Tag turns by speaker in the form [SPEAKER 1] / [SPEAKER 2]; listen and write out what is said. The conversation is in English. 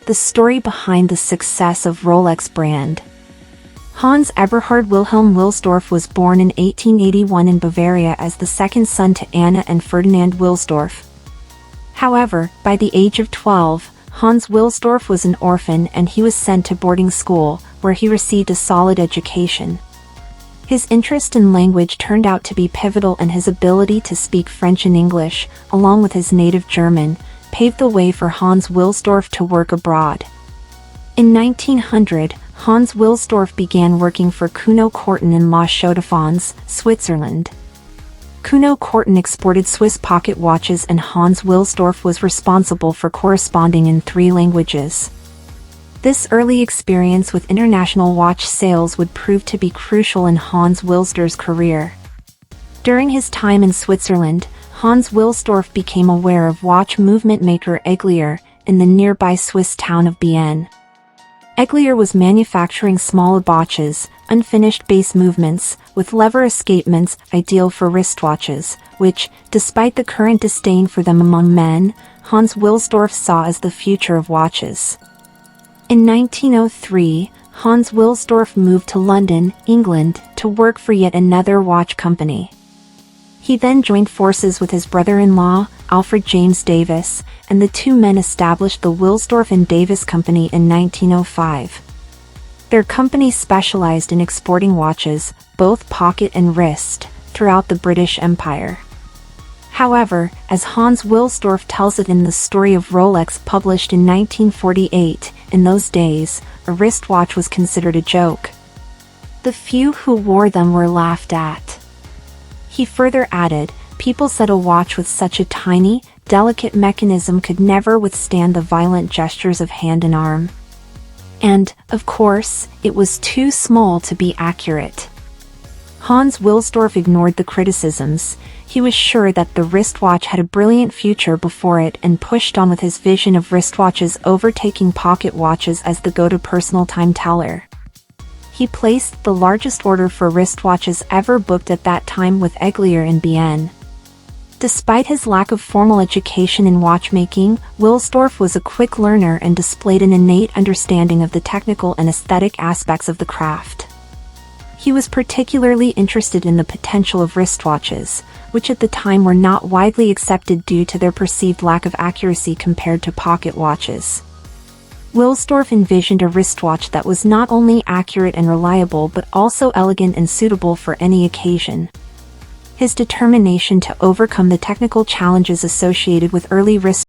[SPEAKER 1] the story behind the success of Rolex brand. Hans Eberhard Wilhelm Wilsdorf was born in 1881 in Bavaria as the second son to Anna and Ferdinand Wilsdorf. However, by the age of 12, Hans Wilsdorf was an orphan and he was sent to boarding school, where he received a solid education. His interest in language turned out to be pivotal, and his ability to speak French and English, along with his native German, paved the way for Hans Wilsdorf to work abroad. In 1900, Hans Wilsdorf began working for Kuno Korten in La Chaux-de-Fonds, Switzerland. Kuno Korten exported Swiss pocket watches, and Hans Wilsdorf was responsible for corresponding in 3 languages. This early experience with international watch sales would prove to be crucial in Hans Wilsdorf's career. During his time in Switzerland, Hans Wilsdorf became aware of watch movement maker Eglier in the nearby Swiss town of Bienne. Eglier was manufacturing small watches, unfinished base movements, with lever escapements ideal for wristwatches, which, despite the current disdain for them among men, Hans Wilsdorf saw as the future of watches. In 1903, Hans Wilsdorf moved to London, England, to work for yet another watch company. He then joined forces with his brother-in-law, Alfred James Davis, and the 2 men established the Wilsdorf and Davis Company in 1905. Their company specialized in exporting watches, both pocket and wrist, throughout the British Empire. However, as Hans Wilsdorf tells it in The Story of Rolex, published in 1948, in those days, a wristwatch was considered a joke. The few who wore them were laughed at. He further added, people said a watch with such a tiny, delicate mechanism could never withstand the violent gestures of hand and arm. And, of course, it was too small to be accurate. Hans Wilsdorf ignored the criticisms. He was sure that the wristwatch had a brilliant future before it and pushed on with his vision of wristwatches overtaking pocket watches as the go-to personal time teller. He placed the largest order for wristwatches ever booked at that time with Eglier in Bienne. Despite his lack of formal education in watchmaking, Wilsdorf was a quick learner and displayed an innate understanding of the technical and aesthetic aspects of the craft. He was particularly interested in the potential of wristwatches, which at the time were not widely accepted due to their perceived lack of accuracy compared to pocket watches. Wilsdorf envisioned a wristwatch that was not only accurate and reliable but also elegant and suitable for any occasion. His determination to overcome the technical challenges associated with early wrist